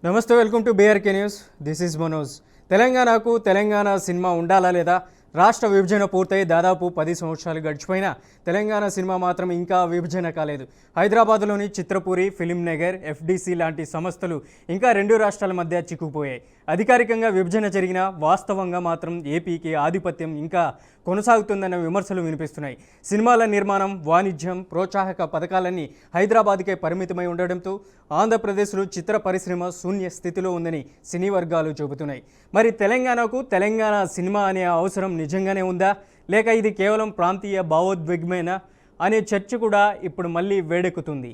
నమస్తే, welcome to BRK news. This is Manoj. తెలంగాణకు Telangana cinema ఉండాలా లేదా? రాష్ట్ర విభజన పూర్తయి దాదాపు 10 సంవత్సరాలు గడిచిపోయినా తెలంగాణ సినిమా మాత్రం ఇంకా విభజన కాలేదు. హైదరాబాద్లోని చిత్రపూరి, ఫిలిం నగర్, ఎఫ్డిసి లాంటి సంస్థలు ఇంకా రెండు రాష్ట్రాల మధ్య చిక్కుపోయాయి. అధికారికంగా విభజన జరిగినా వాస్తవంగా మాత్రం ఏపీకి ఆధిపత్యం ఇంకా కొనసాగుతుందన్న విమర్శలు వినిపిస్తున్నాయి. సినిమాల నిర్మాణం, వాణిజ్యం, ప్రోత్సాహక పథకాలన్నీ హైదరాబాద్కే పరిమితమై ఉండడంతో ఆంధ్రప్రదేశ్లో చిత్ర పరిశ్రమ శూన్య స్థితిలో ఉందని సినీ వర్గాలు చెబుతున్నాయి. మరి తెలంగాణకు తెలంగాణ సినిమా అనే అవసరం నిజంగానే ఉందా, లేక ఇది కేవలం ప్రాంతీయ భావోద్వేగమేనా అనే చర్చ కూడా ఇప్పుడు మళ్ళీ వేడెక్కుతుంది.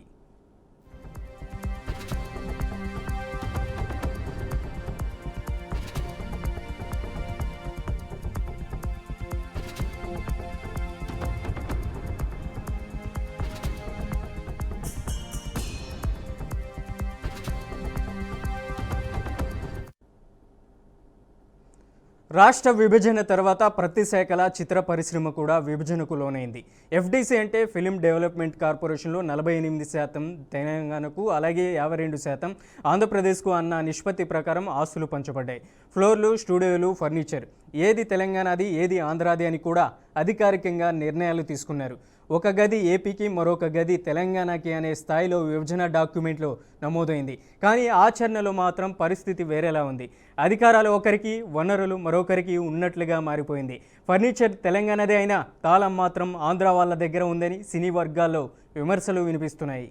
రాష్ట్ర విభజన తర్వాత ప్రతి శాఖల చిత్ర పరిశ్రమ కూడా విభజనకు లోనైంది. ఎఫ్డిసి అంటే ఫిలిం డెవలప్మెంట్ కార్పొరేషన్లో 48% తెలంగాణకు, అలాగే 52% ఆంధ్రప్రదేశ్కు అన్న నిష్పత్తి ప్రకారం ఆస్తులు పంచబడ్డాయి. ఫ్లోర్లు, స్టూడియోలు, ఫర్నిచర్ ఏది తెలంగాణది, ఏది ఆంధ్రాది అని కూడా అధికారికంగా నిర్ణయాలు తీసుకున్నారు. ఒక గది ఏపీకి, మరొక గది తెలంగాణకి అనే స్థాయిలో విభజన డాక్యుమెంట్లో నమోదైంది. కానీ ఆచరణలో మాత్రం పరిస్థితి వేరేలా ఉంది. అధికారాలు ఒకరికి, వనరులు మరొకరికి ఉన్నట్లుగా మారిపోయింది. ఫర్నిచర్ తెలంగాణదే అయినా తాళం మాత్రం ఆంధ్ర వాళ్ళ దగ్గర ఉందని సినీ వర్గాల్లో విమర్శలు వినిపిస్తున్నాయి.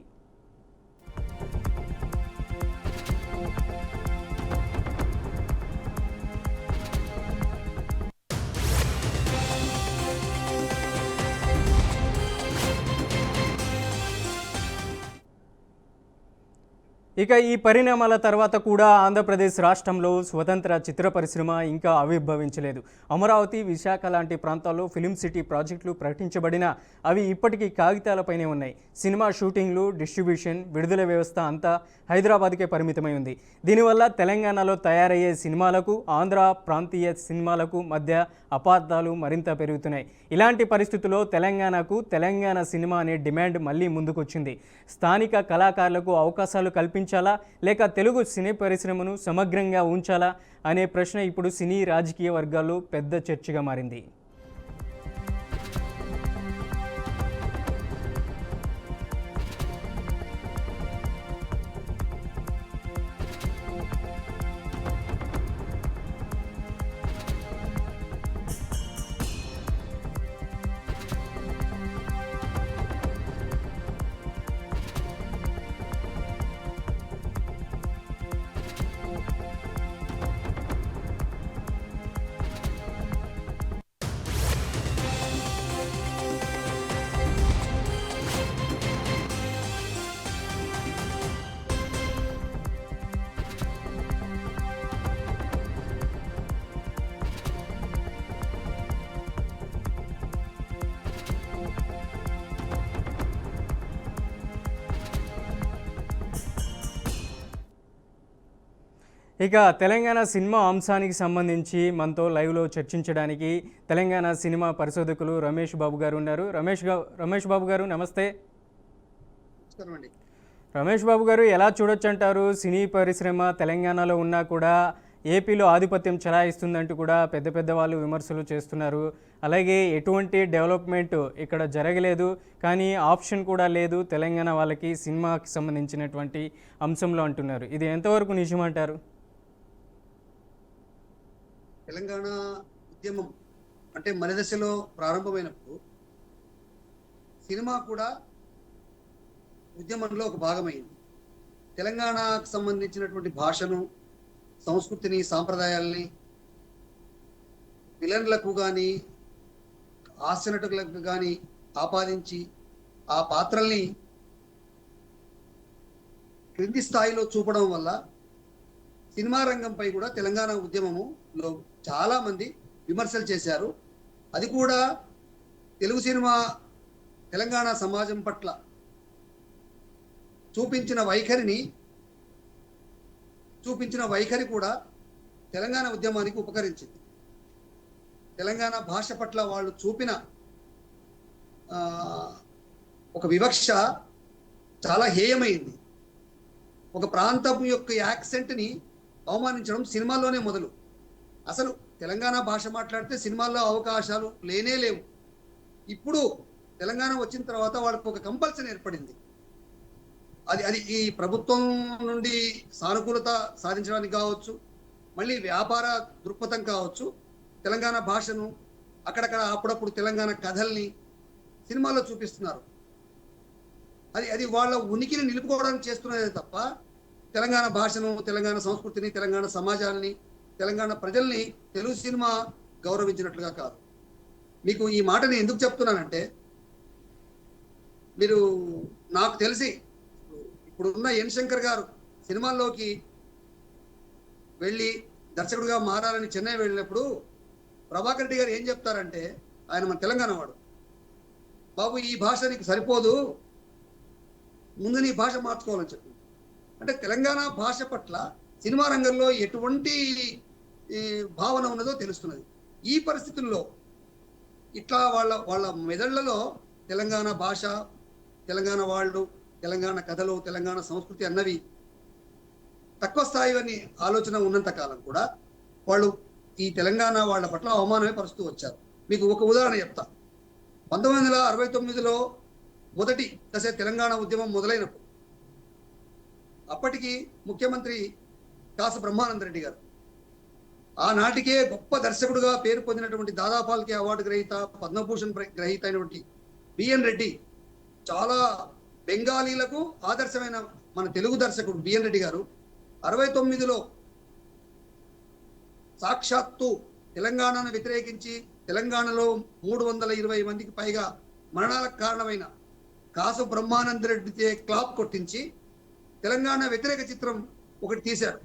ఇక ఈ పరిణామాల తర్వాత కూడా ఆంధ్రప్రదేశ్ రాష్ట్రంలో స్వతంత్ర చిత్ర పరిశ్రమ ఇంకా ఆవిర్భవించలేదు. అమరావతి, విశాఖ లాంటి ప్రాంతాల్లో ఫిలిం సిటీ ప్రాజెక్టులు ప్రకటించబడినా అవి ఇప్పటికీ కాగితాలపైనే ఉన్నాయి. సినిమా షూటింగ్లు, డిస్ట్రిబ్యూషన్, విడుదల వ్యవస్థ అంతా హైదరాబాద్కే పరిమితమై ఉంది. దీనివల్ల తెలంగాణలో తయారయ్యే సినిమాలకు, ఆంధ్ర ప్రాంతీయ సినిమాలకు మధ్య అపార్థాలు మరింత పెరుగుతున్నాయి. ఇలాంటి పరిస్థితుల్లో తెలంగాణకు తెలంగాణ సినిమా అనే డిమాండ్ మళ్ళీ ముందుకొచ్చింది. స్థానిక కళాకారులకు అవకాశాలు కల్పించాలా, లేక తెలుగు సినీ పరిశ్రమను సమగ్రంగా ఉంచాలా అనే ప్రశ్న ఇప్పుడు సినీ రాజకీయ వర్గాల్లో పెద్ద చర్చగా మారింది. ఇక తెలంగాణ సినిమా అంశానికి సంబంధించి మనతో లైవ్లో చర్చించడానికి తెలంగాణ సినిమా పరిశోధకులు రమేష్ బాబు గారు ఉన్నారు. రమేష్ బాబు గారు నమస్తే. రమేష్ బాబు గారు, ఎలా చూడొచ్చు అంటారు? సినీ పరిశ్రమ తెలంగాణలో ఉన్నా కూడా ఏపీలో ఆధిపత్యం చెలాయిస్తుందంటూ కూడా పెద్ద పెద్ద వాళ్ళు విమర్శలు చేస్తున్నారు. అలాగే ఎటువంటి డెవలప్మెంట్ ఇక్కడ జరగలేదు, కానీ ఆప్షన్ కూడా లేదు తెలంగాణ వాళ్ళకి సినిమాకి సంబంధించినటువంటి అంశంలో అంటున్నారు. ఇది ఎంతవరకు నిజమంటారు? తెలంగాణ ఉద్యమం అంటే మన దశలో ప్రారంభమైనప్పుడు సినిమా కూడా ఉద్యమంలో ఒక భాగమైంది. తెలంగాణకు సంబంధించినటువంటి భాషను, సంస్కృతిని, సాంప్రదాయాల్ని విలన్లకు కానీ హాస్యనటులకు కానీ ఆపాదించి ఆ పాత్రల్ని క్రింది స్థాయిలో చూపడం వల్ల సినిమా రంగంపై కూడా తెలంగాణ ఉద్యమములో చాలా మంది విమర్శలు చేశారు. అది కూడా తెలుగు సినిమా తెలంగాణ సమాజం పట్ల చూపించిన వైఖరి కూడా తెలంగాణ ఉద్యమానికి ఉపకరించింది. తెలంగాణ భాష పట్ల వాళ్ళు చూపిన ఒక వివక్ష చాలా హేయమైంది. ఒక ప్రాంతం యొక్క యాక్సెంట్ని అవమానించడం సినిమాల్లోనే మొదలు. అసలు తెలంగాణ భాష మాట్లాడితే సినిమాల్లో అవకాశాలు లేనే లేవు. ఇప్పుడు తెలంగాణ వచ్చిన తర్వాత వాళ్ళకి ఒక కంపల్సరీ ఏర్పడింది. అది అది ఈ ప్రభుత్వం నుండి సానుకూలత సాధించడానికి కావచ్చు, మళ్ళీ వ్యాపార దృక్పథం కావచ్చు, తెలంగాణ భాషను అక్కడక్కడ అప్పుడప్పుడు తెలంగాణ కథల్ని సినిమాల్లో చూపిస్తున్నారు. అది అది వాళ్ళ ఉనికిని నిలుపుకోవడానికి చేస్తున్నదే తప్ప తెలంగాణ భాషను, తెలంగాణ సంస్కృతిని, తెలంగాణ సమాజాన్ని, తెలంగాణ ప్రజల్ని తెలుగు సినిమా గౌరవించినట్లుగా కాదు. మీకు ఈ మాటని ఎందుకు చెప్తున్నానంటే, మీరు నాకు తెలిసి ఇప్పుడున్న ఎన్ శంకర్ గారు సినిమాల్లోకి వెళ్ళి దర్శకుడిగా మారాలని చెన్నై వెళ్ళినప్పుడు ప్రభాకర్ రెడ్డి గారు ఏం చెప్తారంటే, ఆయన మన తెలంగాణ వాడు, బాబు ఈ భాష నీకు సరిపోదు, ముందు నీ భాష మార్చుకోవాలని చెప్పి. అంటే తెలంగాణ భాష పట్ల సినిమా రంగంలో ఎటువంటి భావన ఉన్నదో తెలుస్తున్నది. ఈ పరిస్థితుల్లో ఇట్లా వాళ్ళ వాళ్ళ మెదళ్లలో తెలంగాణ భాష, తెలంగాణ వాళ్ళు, తెలంగాణ కథలు, తెలంగాణ సంస్కృతి అన్నవి తక్కువ స్థాయి అని ఆలోచన ఉన్నంత కాలం కూడా వాళ్ళు ఈ తెలంగాణ వాళ్ళ పట్ల అవమానమే పరుస్తూ వచ్చారు. మీకు ఒక ఉదాహరణ చెప్తా. 1969లో మొదటి దశ తెలంగాణ ఉద్యమం మొదలైనప్పుడు అప్పటికి ముఖ్యమంత్రి కాసు బ్రహ్మానంద రెడ్డి గారు, ఆనాటికే గొప్ప దర్శకుడుగా పేరు పొందినటువంటి దాదాపాల్కే అవార్డు గ్రహీత, పద్మభూషణ్ గ్రహీత అయినటువంటి బిఎన్ రెడ్డి, చాలా బెంగాలీలకు ఆదర్శమైన మన తెలుగు దర్శకుడు బిఎన్ రెడ్డి గారు 69లో సాక్షాత్తు తెలంగాణను వ్యతిరేకించి తెలంగాణలో 320 మందికి పైగా మరణాలకు కారణమైన కాసు బ్రహ్మానంద రెడ్డితే క్లాప్ కొట్టించి తెలంగాణ వ్యతిరేక చిత్రం ఒకటి తీశాడు.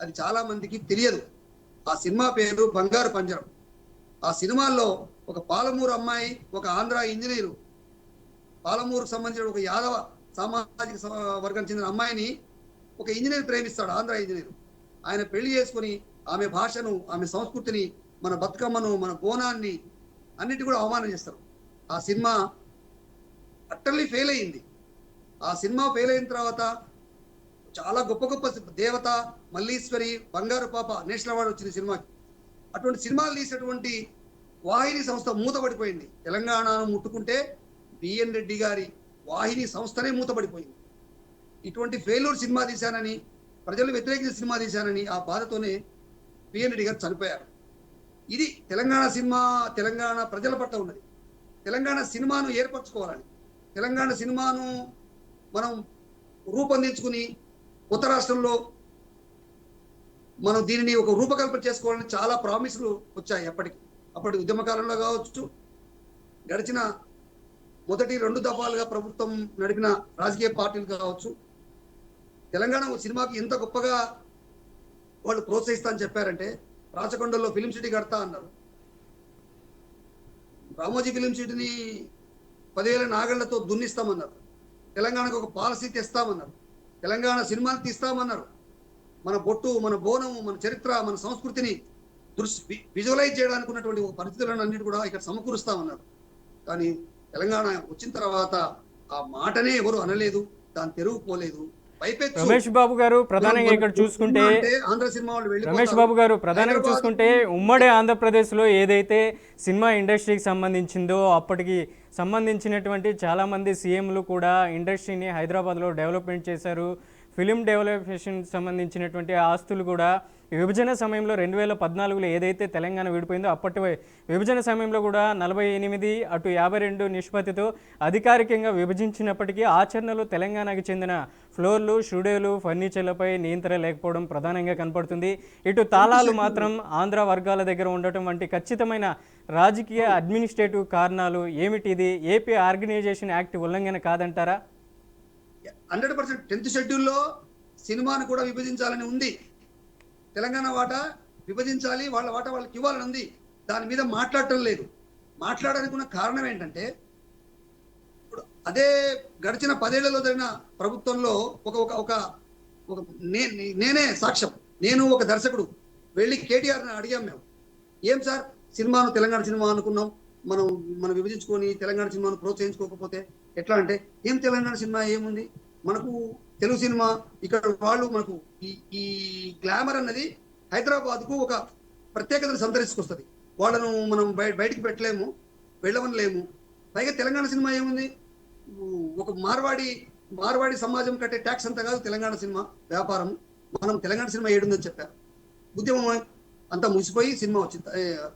అది చాలా మందికి తెలియదు. ఆ సినిమా పేరు బంగారు పంజరం. ఆ సినిమాల్లో ఒక పాలమూరు అమ్మాయి, ఒక ఆంధ్ర ఇంజనీరు, పాలమూరుకు సంబంధించిన ఒక యాదవ సామాజిక వర్గానికి చెందిన అమ్మాయిని ఒక ఇంజనీర్ ప్రేమిస్తాడు, ఆంధ్ర ఇంజనీర్. ఆయన పెళ్లి చేసుకుని ఆమె భాషను, ఆమె సంస్కృతిని, మన బతుకమ్మను, మన బోనాన్ని అన్నిటి కూడా అవమానం చేస్తారు. ఆ సినిమా అట్టర్లీ ఫెయిల్ అయింది. ఆ సినిమా ఫెయిల్ అయిన తర్వాత చాలా గొప్ప గొప్ప దేవత, మల్లీశ్వరి, బంగారు పాప నేషనల్ అవార్డు వచ్చింది సినిమాకి. అటువంటి సినిమాలు తీసేటువంటి వాహిని సంస్థ మూతపడిపోయింది. తెలంగాణను ముట్టుకుంటే బిఎన్ రెడ్డి గారి వాహిని సంస్థనే మూతపడిపోయింది. ఇటువంటి ఫెయిల్యూర్ సినిమా తీశానని, ప్రజలు వ్యతిరేకించిన సినిమా తీశానని ఆ బాధతోనే బిఎన్ రెడ్డి గారు చనిపోయారు. ఇది తెలంగాణ సినిమా తెలంగాణ ప్రజల పట్ల ఉన్నది. తెలంగాణ సినిమాను ఏర్పరచుకోవాలని, తెలంగాణ సినిమాను మనం రూపొందించుకుని కొత్త రాష్ట్రంలో మనం దీనిని ఒక రూపకల్పన చేసుకోవాలని చాలా ప్రామిసులు వచ్చాయి. అప్పటి ఉద్యమకాలంలో కావచ్చు, గడిచిన మొదటి 2 దఫాలుగా ప్రభుత్వం నడిపిన రాజకీయ పార్టీలు కావచ్చు, తెలంగాణ సినిమాకి ఎంత గొప్పగా వాళ్ళు ప్రోత్సహిస్తా అని చెప్పారంటే, రాచకొండలో ఫిలిం సిటీ కడతా అన్నారు. రామోజీ ఫిలిం సిటీని 10,000 నాగళ్లతో దున్నిస్తామన్నారు. తెలంగాణకు ఒక పాలసీ తెస్తామన్నారు. తెలంగాణ సినిమాని తీస్తామన్నారు. మన బొట్టు, మన బోనము, మన చరిత్ర, మన సంస్కృతిని విజువలైజ్ చేయడానికి ఉన్నటువంటి ఒక పరిస్థితులను అన్నిటి కూడా ఇక్కడ సమకూరుస్తామన్నారు. కానీ తెలంగాణ వచ్చిన తర్వాత ఆ మాటనే ఎవరు అనలేదు, దాని తెరువు పోలేదు. రమేష్ బాబు గారు ప్రధానంగా ఇక్కడ చూసుకుంటే ఆంధ్ర సినిమా వాళ్ళు రమేష్ బాబు గారు ప్రధానంగా చూసుకుంటే ఉమ్మడి ఆంధ్రప్రదేశ్లో ఏదైతే సినిమా ఇండస్ట్రీకి సంబంధించిందో అప్పటికి సంబంధించినటువంటి చాలామంది సీఎంలు కూడా ఇండస్ట్రీని హైదరాబాద్లో డెవలప్మెంట్ చేశారు. ఫిలిం డెవలపేషన్ సంబంధించినటువంటి ఆస్తులు కూడా విభజన సమయంలో 2014లో ఏదైతే తెలంగాణ విడిపోయిందో అప్పటి విభజన సమయంలో కూడా 48 అటు 52 నిష్పత్తితో అధికారికంగా విభజించినప్పటికీ ఆచరణలో తెలంగాణకు చెందిన ఫ్లోర్లు, స్టూడియోలు, ఫర్నిచర్లపై నియంత్రణ లేకపోవడం ప్రధానంగా కనపడుతుంది. ఇటు తాళాలు మాత్రం ఆంధ్ర వర్గాల దగ్గర ఉండటం వంటి ఖచ్చితమైన రాజకీయ అడ్మినిస్ట్రేటివ్ కారణాలు ఏమిటిది ఏపీ ఆర్గనైజేషన్ యాక్ట్ ఉల్లంఘన కాదంటారా? 100% 10th షెడ్యూల్లో సినిమాను కూడా విభజించాలని ఉంది. తెలంగాణ వాటా విభజించాలి, వాళ్ళ వాటా వాళ్ళకి ఇవ్వాలని ఉంది. దాని మీద మాట్లాడటం లేదు. మాట్లాడడానికి ఉన్న కారణం ఏంటంటే, ఇప్పుడు అదే గడిచిన 10 ఏళ్లలో జరిగిన ప్రభుత్వంలో నేనే సాక్ష్యం. నేను ఒక దర్శకుడు వెళ్ళి కేటీఆర్ని అడిగాం. మేము ఏం సార్ సినిమాను తెలంగాణ సినిమా అనుకున్నాం, మనం విభజించుకొని తెలంగాణ సినిమాను ప్రోత్సహించుకోకపోతే ఎట్లా అంటే, ఏం తెలంగాణ సినిమా ఏముంది, మనకు తెలుగు సినిమా ఇక్కడ వాళ్ళు మనకు ఈ ఈ గ్లామర్ అన్నది హైదరాబాద్కు ఒక ప్రత్యేకతను సంతరించుకొస్తుంది. వాళ్ళను మనం బయటికి పెట్టలేము, వెళ్ళవనలేము. పైగా తెలంగాణ సినిమా ఏముంది, ఒక మార్వాడి సమాజం కట్టే ట్యాక్స్ అంతా కాదు తెలంగాణ సినిమా వ్యాపారం. మనం తెలంగాణ సినిమా ఏడుందని చెప్పారు. ఉద్యమం అంతా ముగిసిపోయి సినిమా వచ్చింది,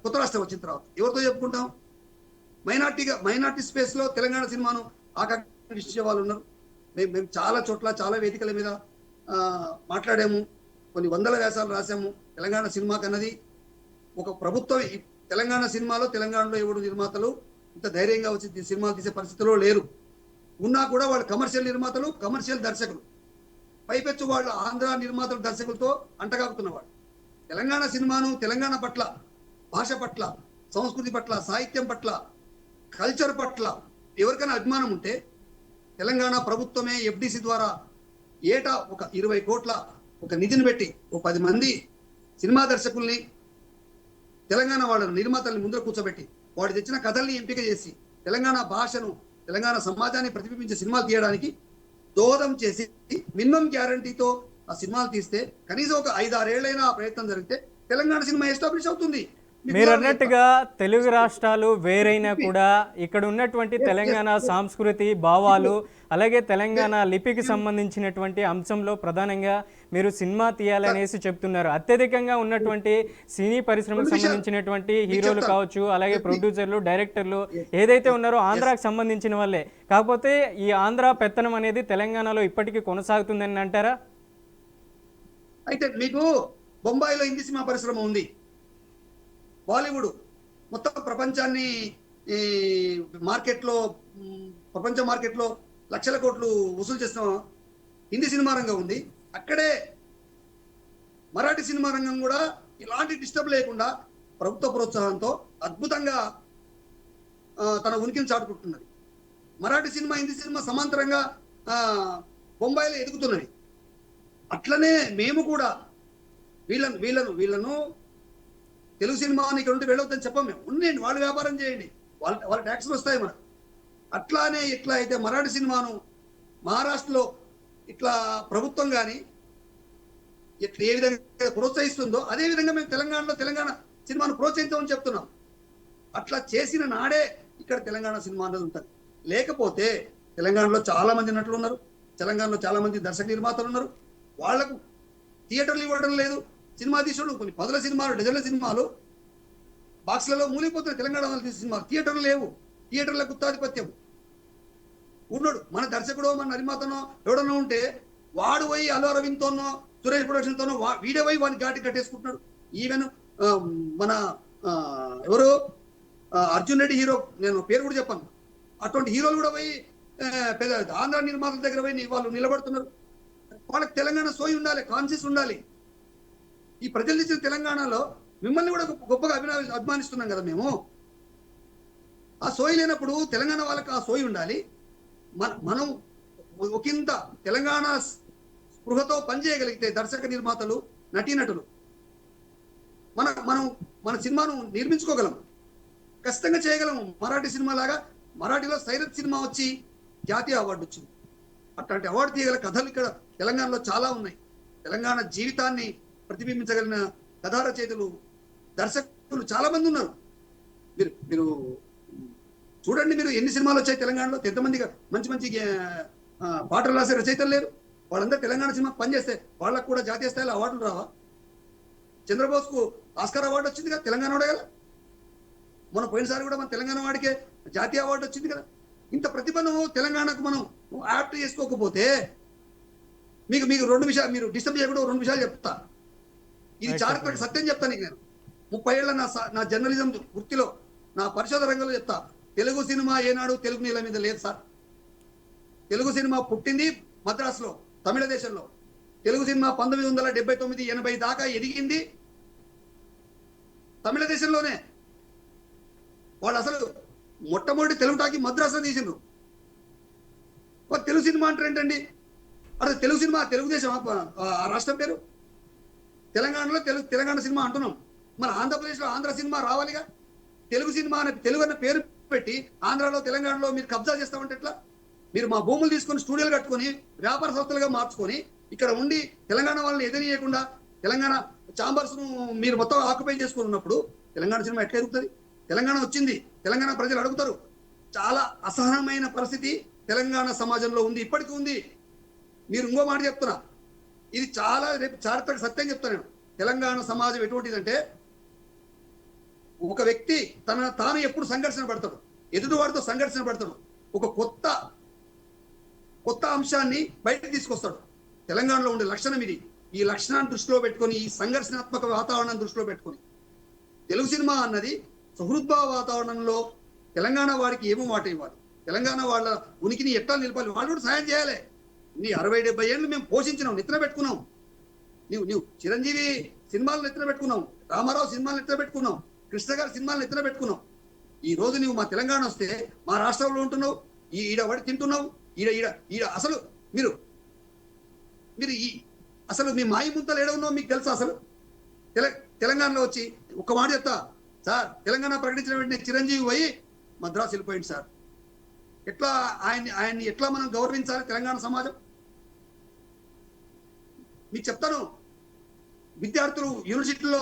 కొత్త రాష్ట్రం వచ్చిన తర్వాత ఎవరితో చెప్పుకుంటాం? మైనార్టీ స్పేస్ లో తెలంగాణ సినిమాను ఆకాంక్షించే వాళ్ళు ఉన్నారు. మేము చాలా చోట్ల చాలా వేదికల మీద మాట్లాడాము, కొన్ని వందల వ్యాసాలు రాసాము. తెలంగాణ సినిమాకి అన్నది ఒక ప్రభుత్వం. తెలంగాణ సినిమాలో తెలంగాణలో ఎవరు నిర్మాతలు ఇంత ధైర్యంగా వచ్చి సినిమాలు తీసే పరిస్థితిలో లేరు. ఉన్నా కూడా వాళ్ళు కమర్షియల్ నిర్మాతలు, కమర్షియల్ దర్శకులు. పైపెచ్చు వాళ్ళు ఆంధ్ర నిర్మాతలు, దర్శకులతో అంటగాకుతున్నవాడు. తెలంగాణ సినిమాను, తెలంగాణ పట్ల, భాష పట్ల, సంస్కృతి పట్ల, సాహిత్యం పట్ల, కల్చర్ పట్ల ఎవరికైనా అభిమానం ఉంటే తెలంగాణ ప్రభుత్వమే ఎఫ్డిసి ద్వారా ఏటా ఒక 20 కోట్ల ఒక నిధిని పెట్టి ఒక 10 మంది సినిమా దర్శకుల్ని, తెలంగాణ వాళ్ళ నిర్మాతల్ని ముందర కూర్చోబెట్టి వాడు తెచ్చిన కథల్ని ఎంపిక చేసి తెలంగాణ భాషను, తెలంగాణ సమాజాన్ని ప్రతిబింబించే సినిమాలు తీయడానికి దోహదం చేసి మినిమం గ్యారంటీతో ఆ సినిమాలు తీస్తే కనీసం ఒక 5-6 ఏళ్ళైనా ఆ ప్రయత్నం జరిగితే తెలంగాణ సినిమా ఎస్టాబ్లిష్ అవుతుంది. మీరు అన్నట్టుగా తెలుగు రాష్ట్రాలు వేరైనా కూడా ఇక్కడ ఉన్నటువంటి తెలంగాణ సంస్కృతి భావాలు, అలాగే తెలంగాణ లిపికి సంబంధించినటువంటి అంశంలో ప్రధానంగా మీరు సినిమా తీయాలనేసి చెప్తున్నారు. అత్యధికంగా ఉన్నటువంటి సినీ పరిశ్రమకు సంబంధించినటువంటి హీరోలు కావచ్చు, అలాగే ప్రొడ్యూసర్లు, డైరెక్టర్లు ఏదైతే ఉన్నారో ఆంధ్రాకి సంబంధించిన వాళ్ళే. కాకపోతే ఈ ఆంధ్ర పెత్తనం అనేది తెలంగాణలో ఇప్పటికీ కొనసాగుతుందని అంటారా? అయితే మీకు బొంబాయిలో హిందీ సినిమా పరిశ్రమ ఉంది. బాలీవుడ్ మొత్తం ప్రపంచాన్ని ప్రపంచ మార్కెట్లో లక్షల కోట్లు వసూలు చేసిన హిందీ సినిమా రంగం ఉంది. అక్కడే మరాఠీ సినిమా రంగం కూడా ఎలాంటి డిస్టర్బ్ లేకుండా ప్రభుత్వ ప్రోత్సాహంతో అద్భుతంగా తన ఉనికిని చాటుకుంటున్నది. మరాఠీ సినిమా, హిందీ సినిమా సమాంతరంగా బొంబాయిలో ఎదుగుతున్నది. అట్లనే మేము కూడా వీళ్ళను తెలుగు సినిమాని ఇక్కడ ఉంటే వెళ్ళొద్దని చెప్పం. మేము ఉండండి, వాళ్ళు వ్యాపారం చేయండి, వాళ్ళ ట్యాక్స్లు వస్తాయి మనకు. అట్లానే ఎట్లా అయితే మరాఠీ సినిమాను మహారాష్ట్రలో ఇట్లా ప్రభుత్వం కానీ ఎట్లా ఏ విధంగా ప్రోత్సహిస్తుందో అదే విధంగా మేము తెలంగాణలో తెలంగాణ సినిమాను ప్రోత్సహించామని చెప్తున్నాం. అట్లా చేసిన నాడే ఇక్కడ తెలంగాణ సినిమా అనేది ఉంటుంది. లేకపోతే తెలంగాణలో చాలా మంది నటులు ఉన్నారు, తెలంగాణలో చాలా మంది దర్శక నిర్మాతలు ఉన్నారు. వాళ్లకు థియేటర్లు ఇవ్వడం లేదు. సినిమా తీసుకోవడం కొన్ని 10ల సినిమాలు, డజన్ల సినిమాలు బాక్స్లలో మూలిపోతున్నాయి. తెలంగాణ వాళ్ళు తీసే సినిమాలు థియేటర్లు లేవు. థియేటర్ల గుత్తాధిపత్యం ఉన్నాడు. మన దర్శకుడో మన నిర్మాతనో ఎవడనో ఉంటే వాడు పోయి అల్లు అరవింద్తోనో సురేష్ ప్రొడక్షన్తోనో వీడే పోయి వాడిని ఘాటి కట్టేసుకుంటున్నాడు. ఈవెన్ మన ఎవరు అర్జున్ రెడ్డి హీరో, నేను పేరు కూడా చెప్పాను, అటువంటి హీరోలు కూడా పోయి పెద్ద ఆంధ్ర నిర్మాతల దగ్గర పోయి వాళ్ళు నిలబడుతున్నారు. వాళ్ళకి తెలంగాణ సోయి ఉండాలి, కాన్షియస్ ఉండాలి. ఈ ప్రజలు ఇచ్చిన తెలంగాణలో మిమ్మల్ని కూడా గొప్పగా అభిమానిస్తున్నాం కదా మేము. ఆ సోయి లేనప్పుడు తెలంగాణ వాళ్ళకి ఆ సోయి ఉండాలి. మనం ఒకంత తెలంగాణ స్పృహతో పనిచేయగలిగితే దర్శక నిర్మాతలు, నటీనటులు మన సినిమాను నిర్మించుకోగలం, ఖచ్చితంగా చేయగలము. మరాఠీ సినిమా లాగా మరాఠీలో సైరత్ సినిమా వచ్చి జాతీయ అవార్డు వచ్చింది. అట్లాంటి అవార్డు తీయగల కథలు ఇక్కడ తెలంగాణలో చాలా ఉన్నాయి. తెలంగాణ జీవితాన్ని ప్రతిబింబించగలిగిన కథా రచయితలు, దర్శకులు చాలా మంది ఉన్నారు. మీరు చూడండి, మీరు ఎన్ని సినిమాలు వచ్చాయి తెలంగాణలో. ఎంతమందిగా మంచి మంచి పాటలు రాసే రచయితలు లేరు. వాళ్ళందరూ తెలంగాణ సినిమా పనిచేస్తే వాళ్ళకు కూడా జాతీయ స్థాయిలో అవార్డులు రావా? చంద్రబోస్కు ఆస్కార్ అవార్డు వచ్చింది కదా, తెలంగాణ వాడే కదా. మన పోయినసారి కూడా మన తెలంగాణ వాడికే జాతీయ అవార్డు వచ్చింది కదా. ఇంత ప్రతిభను తెలంగాణకు మనం యాప్ట్ చేసుకోకపోతే మీకు 2 విషయాలు, మీరు డిస్టర్బ్ చేయకుండా 2 విషయాలు చెప్తా. ఇది చారిత్రక సత్యం చెప్తాను నీకు. నేను 30 ఏళ్ల నా జర్నలిజం వృత్తిలో, నా పరిశోధన రంగంలో చెప్తా. తెలుగు సినిమా ఏనాడు తెలుగు నేల మీద లేదు సార్. తెలుగు సినిమా పుట్టింది మద్రాసులో, తమిళ దేశంలో. తెలుగు సినిమా 1979, 80 దాకా ఎదిగింది తమిళ దేశంలోనే. వాళ్ళు అసలు మొట్టమొదటి తెలుగు టాకి మద్రాసులో తీసిండ్రు. తెలుగు సినిమా అంటారు ఏంటండి? అసలు తెలుగు సినిమా తెలుగుదేశం ఆ రాష్ట్రం పేరు. తెలంగాణలో తెలంగాణ సినిమా అంటున్నాం. మన ఆంధ్రప్రదేశ్లో ఆంధ్ర సినిమా రావాలిగా. తెలుగు సినిమా అనే తెలుగు అన్న పేరు పెట్టి ఆంధ్రాలో తెలంగాణలో మీరు కబ్జా చేస్తామంటే ఎట్లా? మీరు మా భూములు తీసుకొని స్టూడియోలు కట్టుకొని వ్యాపార సంస్థలుగా మార్చుకొని ఇక్కడ ఉండి తెలంగాణ వాళ్ళని ఎదిరియకుండా తెలంగాణ ఛాంబర్స్ ను మీరు మొత్తం ఆక్యుపై చేసుకుని ఉన్నప్పుడు తెలంగాణ సినిమా ఎట్లా ఎదుగుతుంది? తెలంగాణ వచ్చింది, తెలంగాణ ప్రజలు అడుగుతారు. చాలా అసహనమైన పరిస్థితి తెలంగాణ సమాజంలో ఉంది, ఇప్పటికీ ఉంది. మీరు ఇంకో మాట చెప్తున్నా, ఇది చాలా రేపు చారిత్రక సత్యం చెప్తాను నేను. తెలంగాణ సమాజం ఎటువంటిదంటే ఒక వ్యక్తి తాను ఎప్పుడు సంఘర్షణ పడతాడు, ఎదుటివాడితో సంఘర్షణ పడతాడు, ఒక కొత్త అంశాన్ని బయటకు తీసుకొస్తాడు. తెలంగాణలో ఉండే లక్షణం ఇది. ఈ లక్షణాన్ని దృష్టిలో పెట్టుకొని, ఈ సంఘర్షణాత్మక వాతావరణాన్ని దృష్టిలో పెట్టుకొని తెలుగు సినిమా అన్నది సుహృద్భావ వాతావరణంలో తెలంగాణ వారికి ఏమో మాట ఇవ్వాలి, తెలంగాణ వాళ్ళ ఉనికిని ఎట్లా నిలపాలి, వాళ్ళు కూడా సాయం చేయాలి. నీ 60-70 ఏళ్ళు మేము పోషించినాం, నెత్తిన పెట్టుకున్నాం. నువ్వు చిరంజీవి సినిమాలను నెత్తిన పెట్టుకున్నావు, రామారావు సినిమాలను నెత్తిన పెట్టుకున్నావు, కృష్ణ గారి సినిమాలను నెత్తిన పెట్టుకున్నావు. ఈ రోజు నువ్వు మా తెలంగాణ వస్తే మా రాష్ట్రంలో ఉంటున్నావు, ఈడ వాడి తింటున్నావు. ఈడ అసలు మీరు ఈ అసలు మీ మాయి ముంతలు ఏడ ఉన్నావు మీకు తెలుసా? అసలు తెలంగాణలో వచ్చి ఒక్క మాట చెప్తా సార్, తెలంగాణ ప్రకటించిన వెంటనే చిరంజీవి పోయి మద్రాసు వెళ్ళిపోయింది సార్. ఎట్లా ఆయన్ని ఎట్లా మనం గౌరవించాలి తెలంగాణ సమాజం? మీకు చెప్తాను, విద్యార్థులు యూనివర్సిటీలో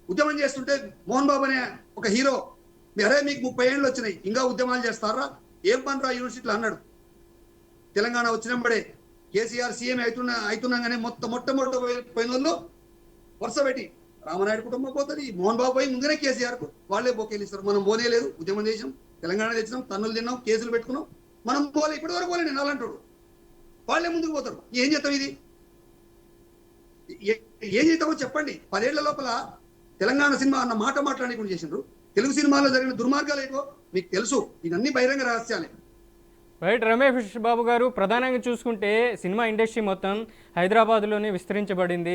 ఉద్యమం చేస్తుంటే మోహన్ బాబు అనే ఒక హీరో, అరే మీకు 30 ఏళ్ళు వచ్చినాయి ఇంకా ఉద్యమాలు చేస్తారా, ఏం పనిరా యూనివర్సిటీలో అన్నాడు. తెలంగాణ వచ్చినప్పుడే కేసీఆర్ సీఎం అవుతున్నాగానే మొట్టమొదటి పోయిన వాళ్ళు వరుస పెట్టి రామనాయుడు కుటుంబం పోతుంది, మోహన్ బాబు పోయి ముందునే కేసీఆర్ కు వాళ్ళే బోకేలిస్తారు. మనం పోనేలేదు, ఉద్యమం చేసినాం, తెలంగాణ తెచ్చినాం, తన్నులు తిన్నాం, కేసులు పెట్టుకున్నాం, మనం పోలే, ఇప్పటి వరకు పోలే. నేను అలాంటాడు, వాళ్ళే ముందుకు పోతారు. ఏం చేస్తాం? ఇది ఏం చేస్తామో చెప్పండి. 10 ఏళ్ల లోపల తెలంగాణ సినిమా అన్న మాట మాట్లాడకుండా చేసిండ్రు. తెలుగు సినిమాలో జరిగిన దుర్మార్గాలు ఏంటో మీకు తెలుసు, ఇవన్నీ బహిరంగ రహస్యాలే. రైట్ రమేష్ బాబు గారు, ప్రధానంగా చూసుకుంటే సినిమా ఇండస్ట్రీ మొత్తం హైదరాబాద్లోనే విస్తరించబడింది.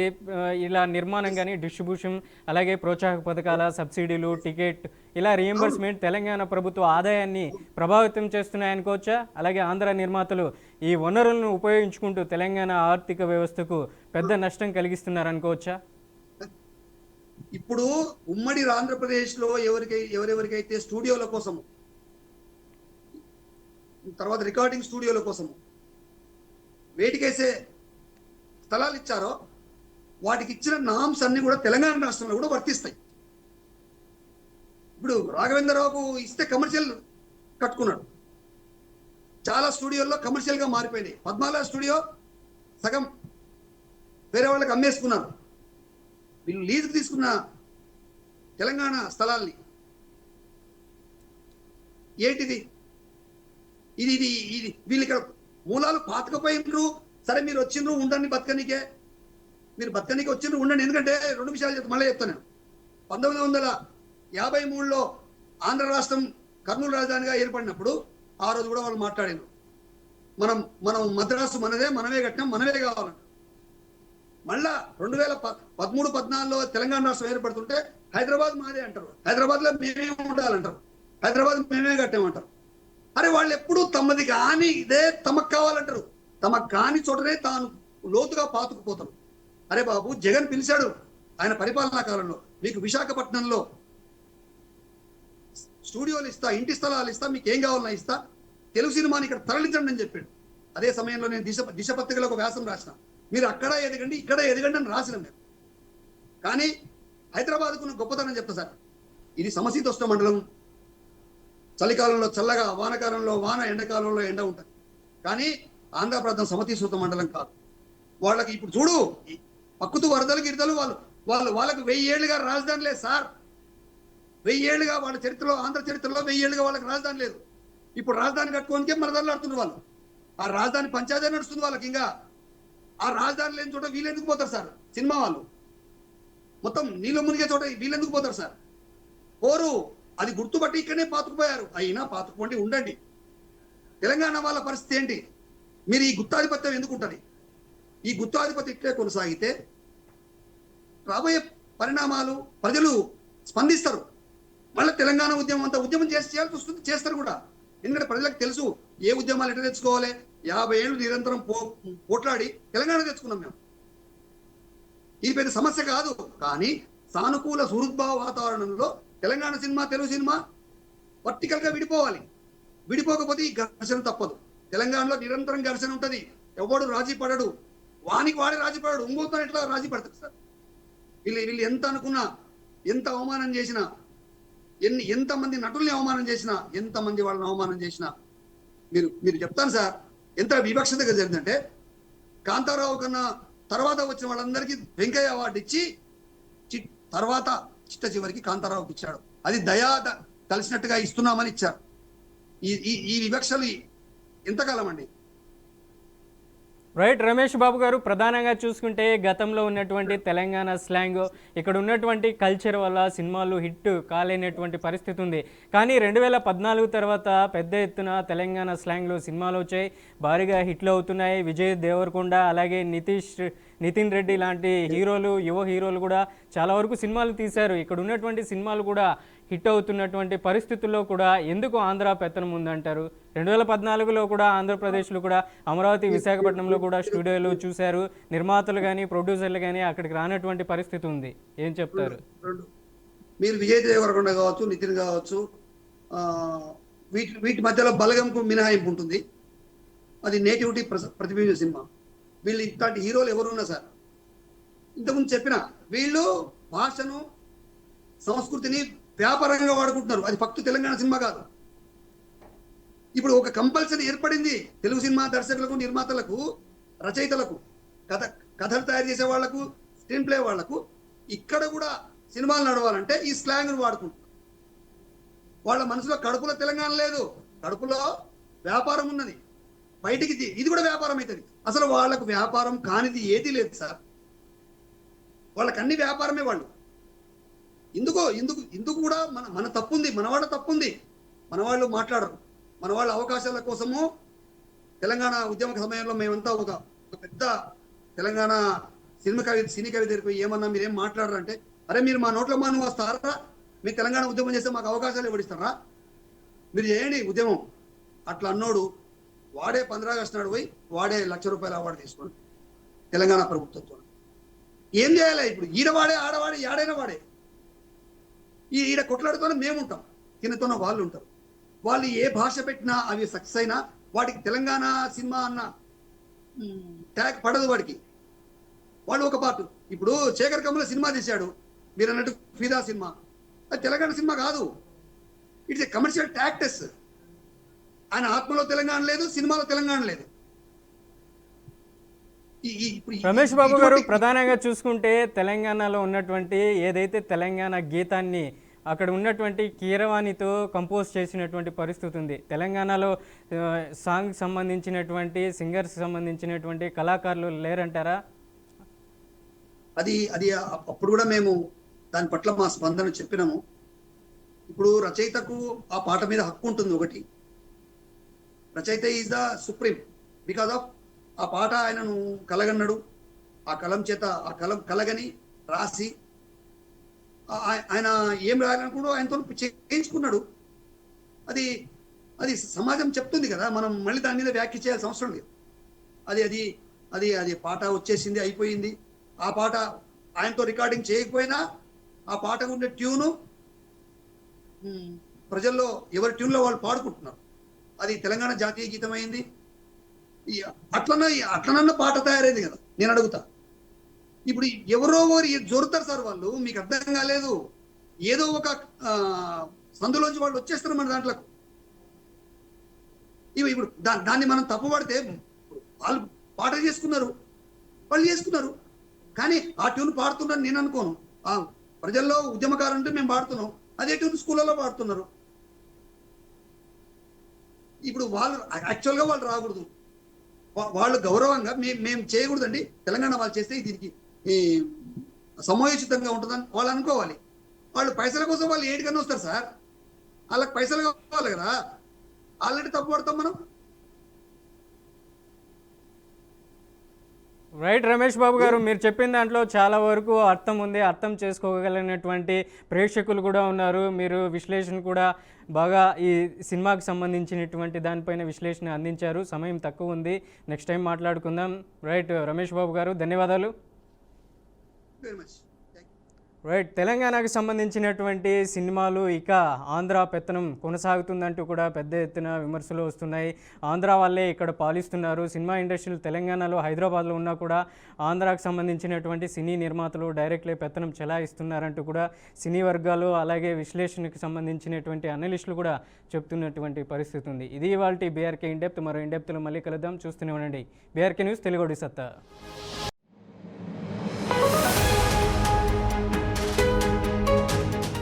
ఇలా నిర్మాణం కానీ, డిస్ట్రిబ్యూషన్, అలాగే ప్రోత్సాహక పథకాల, సబ్సిడీలు, టికెట్, ఇలా రీఎంబర్స్మెంట్ తెలంగాణ ప్రభుత్వ ఆదాయాన్ని ప్రభావితం చేస్తున్నాయనుకోవచ్చా? అలాగే ఆంధ్ర నిర్మాతలు ఈ వనరులను ఉపయోగించుకుంటూ తెలంగాణ ఆర్థిక వ్యవస్థకు పెద్ద నష్టం కలిగిస్తున్నారనుకోవచ్చా? ఇప్పుడు ఉమ్మడి ఆంధ్రప్రదేశ్లో ఎవరెవరికైతే స్టూడియోల కోసం, తర్వాత రికార్డింగ్ స్టూడియోల కోసం వేటికైతే స్థలాలు ఇచ్చారో వాటికి ఇచ్చిన నామ్స్ అన్ని కూడా తెలంగాణ రాష్ట్రంలో కూడా వర్తిస్తాయి. ఇప్పుడు రాఘవేంద్రరావుకు ఇస్తే కమర్షియల్ కట్టుకున్నాడు, చాలా స్టూడియోల్లో కమర్షియల్ గా మారిపోయినాయి. పద్మాలయ స్టూడియో సగం వేరే వాళ్ళకి అమ్మేసుకున్నారు. వీళ్ళు లీజుకు తీసుకున్న తెలంగాణ స్థలాల్ని ఏంటిది? ఇది వీళ్ళు ఇక్కడ మూలాలు పాతకపోయినరు. సరే మీరు వచ్చిండ్రు ఉండండి, బతకనికే మీరు బతకనికే వచ్చిండ్రు ఉండండి. ఎందుకంటే 2 విషయాలు చెప్తా, మళ్ళీ చెప్తాను. 1953లో ఆంధ్ర రాష్ట్రం కర్నూలు రాజధానిగా ఏర్పడినప్పుడు ఆ రోజు కూడా వాళ్ళు మాట్లాడారు, మనం మద్రాసు మనదే, మనమే కట్టినాం, మనమే కావాలంట. మళ్ళా 2013-14లో తెలంగాణ రాష్ట్రం ఏర్పడుతుంటే హైదరాబాద్ మాదే అంటారు, హైదరాబాద్ లో మేమే ఉండాలంటారు, హైదరాబాద్ మేమే కట్టామంటారు. అరే వాళ్ళు ఎప్పుడు తమది కాని ఇదే తమకు కావాలంటారు, తమకు కాని చోటనే తాను లోతుగా పాతుకుపోతారు. అరే బాబు, జగన్ పిలిచాడు ఆయన పరిపాలనా కాలంలో, మీకు విశాఖపట్నంలో స్టూడియోలు ఇస్తా, ఇంటి స్థలాలు ఇస్తా, మీకు ఏం కావాలన్నా ఇస్తా, తెలుగు సినిమాని ఇక్కడ తరలించండి అని చెప్పాడు. అదే సమయంలో నేను దిశ పత్రికలో ఒక వ్యాసం రాసిన, మీరు అక్కడ ఎదగండి ఇక్కడ ఎదగండి అని రాసిన నేను. కానీ హైదరాబాద్కు గొప్పతనం చెప్తా సార్, ఇది సమశీతోష్ణ మండలం. చలికాలంలో చల్లగా, వానకాలంలో వాన, ఎండాకాలంలో ఎండ ఉంటుంది. కానీ ఆంధ్రప్రదేశ్ సమశీతోష్ణ మండలం కాదు. వాళ్ళకి ఇప్పుడు చూడు, పక్కుతూ వరదలు గిరిదలు, వాళ్ళకి 1000 ఏళ్ళుగా రాజధాని లేదు సార్. 1000 ఏళ్ళుగా వాళ్ళ చరిత్రలో, ఆంధ్ర చరిత్రలో 1000 ఏళ్ళుగా వాళ్ళకి రాజధాని లేదు. ఇప్పుడు రాజధాని కట్టుకోనికే మరదలాడుతున్నారు వాళ్ళు. ఆ రాజధాని పంచాయతీ నడుస్తుంది వాళ్ళకి. ఇంకా ఆ రాజధాని లేని చోట వీళ్ళు ఎందుకు పోతారు సార్? సినిమా వాళ్ళు మొత్తం నీళ్ళు మునిగే చోట వీళ్ళు ఎందుకు పోతారు సార్? పోరు. అది గుర్తుపట్టి ఇక్కడనే పాతుకుపోయారు. అయినా పాతుకుపోండి, ఉండండి. తెలంగాణ వాళ్ళ పరిస్థితి ఏంటి? మీరు ఈ గుత్తాధిపత్యం ఎందుకు ఉంటుంది? ఈ గుత్తాధిపత్యం ఇట్లే కొనసాగితే రాబోయే పరిణామాలు ప్రజలు స్పందిస్తారు. మళ్ళీ తెలంగాణ ఉద్యమం అంతా ఉద్యమం చేయాల్సి వస్తుంది, చేస్తారు కూడా. ఎందుకంటే ప్రజలకు తెలుసు ఏ ఉద్యమాలు ఎట్లా తెచ్చుకోవాలి. 50 ఏళ్ళు నిరంతరం పోట్లాడి తెలంగాణ తెచ్చుకున్నాం మేము. ఇది పెద్ద సమస్య కాదు. కానీ సానుకూల సుహృద్భావ వాతావరణంలో Telangana cinema, Telugu cinema vertical గా విడిపోవాలి. విడిపోకపోతే ఈ ఘర్షణ తప్పదు. తెలంగాణలో నిరంతరం ఘర్షణ ఉంటది. ఎవడు రాజీ పడడు, వానికి వాడే రాజీ పడడు, ఇంకోతో ఎట్లా రాజీ పడతారు సార్? వీళ్ళు ఎంత అనుకున్నా, ఎంత అవమానం చేసినా, ఎంతమంది నటుల్ని అవమానం చేసినా, ఎంతమంది వాళ్ళని అవమానం చేసినా, మీరు చెప్తాను సార్ ఎంత వివక్షతగా జరిగిందంటే, కాంతారావు కన్నా తర్వాత వచ్చిన వాళ్ళందరికీ వెంకయ్య అవార్డు ఇచ్చి తర్వాత చిట్ట చివరికి కాంతారావుకి ఇచ్చాడు. అది దయా కలిసినట్టుగా ఇస్తున్నామని ఇచ్చారు. ఈ వివక్షలు ఎంతకాలం అండి? రైట్ రమేష్ బాబు గారు, ప్రధానంగా చూసుకుంటే గతంలో ఉన్నటువంటి తెలంగాణ స్లాంగ్, ఇక్కడ ఉన్నటువంటి కల్చర్ వల్ల సినిమాలు హిట్ కాలేనటువంటి పరిస్థితి ఉంది. కానీ 2014 తర్వాత పెద్ద ఎత్తున తెలంగాణ స్లాంగ్లో సినిమాలు వచ్చాయి, భారీగా హిట్లు అవుతున్నాయి. విజయ్ దేవరకొండ అలాగే నితిన్ రెడ్డి లాంటి హీరోలు, యువ హీరోలు కూడా చాలా వరకు సినిమాలు తీశారు. ఇక్కడ ఉన్నటువంటి సినిమాలు కూడా హిట్ అవుతున్నటువంటి పరిస్థితుల్లో కూడా ఎందుకు ఆంధ్ర పెత్తనం ఉందంటారు? 2014లో కూడా ఆంధ్రప్రదేశ్లో కూడా అమరావతి, విశాఖపట్నంలో కూడా స్టూడియోలు చూశారు. నిర్మాతలు కానీ ప్రొడ్యూసర్లు కానీ అక్కడికి రానటువంటి పరిస్థితి ఉంది. ఏం చెప్తారు? మీరు విజయ్ దేవరకొండ కావచ్చు, నితిన్ కావచ్చు, వీటి మధ్యలో బలగంకు మినహాయింపు ఉంటుంది. అది నేటివిటీ ప్రతిబింబ సినిమా. వీళ్ళు ఇట్లాంటి హీరోలు ఎవరున్నా సార్, ఇంతకుముందు చెప్పిన వీళ్ళు భాషను, సంస్కృతిని వ్యాపారంగా వాడుకుంటున్నారు. అది ఫక్తు తెలంగాణ సినిమా కాదు. ఇప్పుడు ఒక కంపల్సరీ ఏర్పడింది తెలుగు సినిమా దర్శకులకు, నిర్మాతలకు, రచయితలకు, కథలు తయారు చేసే వాళ్లకు, స్క్రీన్ ప్లే వాళ్లకు ఇక్కడ కూడా సినిమాలు నడవాలంటే ఈ స్లాంగ్ను వాడుకుంటారు. వాళ్ళ మనసులో కడుపులో తెలంగాణ లేదు, కడుపులో వ్యాపారం ఉన్నది. బయటికి ఇది కూడా వ్యాపారం అవుతుంది. అసలు వాళ్ళకు వ్యాపారం కానిది ఏది లేదు సార్. వాళ్ళకి అన్ని వ్యాపారమే. వాళ్ళు ఇందుకు కూడా మన తప్పుంది, మన వాళ్ళ తప్పుంది. మన వాళ్ళు మాట్లాడరు. మన వాళ్ళ అవకాశాల కోసము తెలంగాణ ఉద్యమ సమయంలో మేమంతా ఒక పెద్ద తెలంగాణ సినీ కవి దగ్గరికి ఏమన్నా మీరేం మాట్లాడరంటే, అరే మీరు మా నోట్ల మాను వస్తారా, మీరు తెలంగాణ ఉద్యమం చేస్తే మాకు అవకాశాలు ఇవ్వడిస్తారా, మీరు చేయండి ఉద్యమం అట్లా అన్నోడు వాడే 15 ఆగస్టు నాడు పోయి వాడే ₹1,00,000 అవార్డు తీసుకోండి తెలంగాణ ప్రభుత్వంతో. ఏం చేయాలి ఇప్పుడు? ఈడవాడే, ఆడవాడే, ఏడైనా వాడే. ఈడ కొట్లాడుతూనే మేముంటాం, కిందతోనే వాళ్ళు ఉంటారు. వాళ్ళు ఏ భాష పెట్టినా అవి సక్సెస్ అయినా వాడికి తెలంగాణ సినిమా అన్న ట్యాగ్ పడదు వాడికి. వాళ్ళు ఒక పార్ట్. ఇప్పుడు శేఖర్ కమల సినిమా తీశాడు, మీరు అన్నట్టు ఫిదా సినిమా, అది తెలంగాణ సినిమా కాదు. It's a commercial tactics. ఆయన ఆత్మలో తెలంగాణ లేదు, సినిమాలో తెలంగాణ లేదు. రమేష్ బాబు గారు, ప్రధానంగా చూసుకుంటే తెలంగాణలో ఉన్నటువంటి ఏదైతే తెలంగాణ గీతాన్ని అక్కడ ఉన్నటువంటి కీరవాణితో కంపోజ్ చేసినటువంటి పరిస్థితి ఉంది. తెలంగాణలో సాంగ్ సంబంధించినటువంటి సింగర్స్ సంబంధించినటువంటి కళాకారులు లేరంటారా? అది అప్పుడు కూడా మేము దాని పట్ల మా స్పందన చెప్పినాము. ఇప్పుడు రచయితకు ఆ పాట మీద హక్కు ఉంటుంది. ఒకటి, రచయిత is the supreme. Because of ఆ పాట ఆయనను కలగన్నాడు, ఆ కలం చేత ఆ కలగని రాసి ఆయన ఏం రాయాలనుకున్నాడో ఆయనతో చేయించుకున్నాడు. అది సమాజం చెప్తుంది కదా, మనం మళ్ళీ దాని మీద వ్యాఖ్య చేయాల్సిన అవసరం లేదు. అది పాట వచ్చేసింది, అయిపోయింది. ఆ పాట ఆయనతో రికార్డింగ్ చేయకపోయినా ఆ పాట ఉండే ట్యూను ప్రజల్లో ఎవరి ట్యూన్లో వాళ్ళు పాడుకుంటున్నారు. అది తెలంగాణ జాతీయ గీతం అయింది. అట్లనన్న పాట తయారైంది కదా. నేను అడుగుతా, ఇప్పుడు ఎవరో జోరుతారు సార్ వాళ్ళు, మీకు అర్థం కాలేదు. ఏదో ఒక సందులోంచి వాళ్ళు వచ్చేస్తారు మన దాంట్లోకి. ఇప్పుడు దాన్ని మనం తప్పుపడితే, వాళ్ళు పాట చేసుకున్నారు, వాళ్ళు చేసుకున్నారు, కానీ ఆ ట్యూన్ పాడుతున్నాను నేను అనుకోను. ఆ ప్రజల్లో ఉద్యమకారు అంటే మేము పాడుతున్నాం, అదే ట్యూన్ స్కూళ్ళలో పాడుతున్నారు. ఇప్పుడు వాళ్ళు యాక్చువల్గా వాళ్ళు రాకూడదు, వాళ్ళు గౌరవంగా మేము చేయకూడదండి, తెలంగాణ వాళ్ళు చేస్తే దీనికి సమయోచితంగా ఉంటుందని వాళ్ళు అనుకోవాలి. వాళ్ళు పైసల కోసం వాళ్ళు ఏడికన్నా వస్తారు సార్, వాళ్ళకి పైసలు కావాలి కదా. ఆల్రెడీ తప్పు పడతాం మనం. రైట్ రమేష్ బాబు గారు, మీరు చెప్పిన దాంట్లో చాలా వరకు అర్థం ఉంది, అర్థం చేసుకోగలిగినటువంటి ప్రేక్షకులు కూడా ఉన్నారు. మీరు విశ్లేషణ కూడా బాగా ఈ సినిమాకి సంబంధించినటువంటి దానిపైన విశ్లేషణ అందించారు. సమయం తక్కువ ఉంది, నెక్స్ట్ టైం మాట్లాడుకుందాం. రైట్ రమేష్ బాబు గారు, ధన్యవాదాలు. Very much. రైట్, తెలంగాణకు సంబంధించినటువంటి సినిమాలు ఇక ఆంధ్ర పెత్తనం కొనసాగుతుందంటూ కూడా పెద్ద ఎత్తున విమర్శలు వస్తున్నాయి. ఆంధ్ర వాళ్ళే ఇక్కడ పాలిస్తున్నారు. సినిమా ఇండస్ట్రీలు తెలంగాణలో హైదరాబాద్లో ఉన్నా కూడా ఆంధ్రాకు సంబంధించినటువంటి సినీ నిర్మాతలు డైరెక్ట్లీ పెత్తనం చెలాయిస్తున్నారంటూ కూడా సినీ వర్గాలు అలాగే విశ్లేషణకు సంబంధించినటువంటి అనలిస్టులు కూడా చెప్తున్నటువంటి పరిస్థితి ఉంది. ఇది ఇవాల్టి బీఆర్కే ఇన్ డెప్త్. మరో ఇన్ డెప్త్లో మళ్ళీ కలుద్దాం. చూస్తూనే ఉండండి బీఆర్కే న్యూస్, తెలుగుడి సత్తా.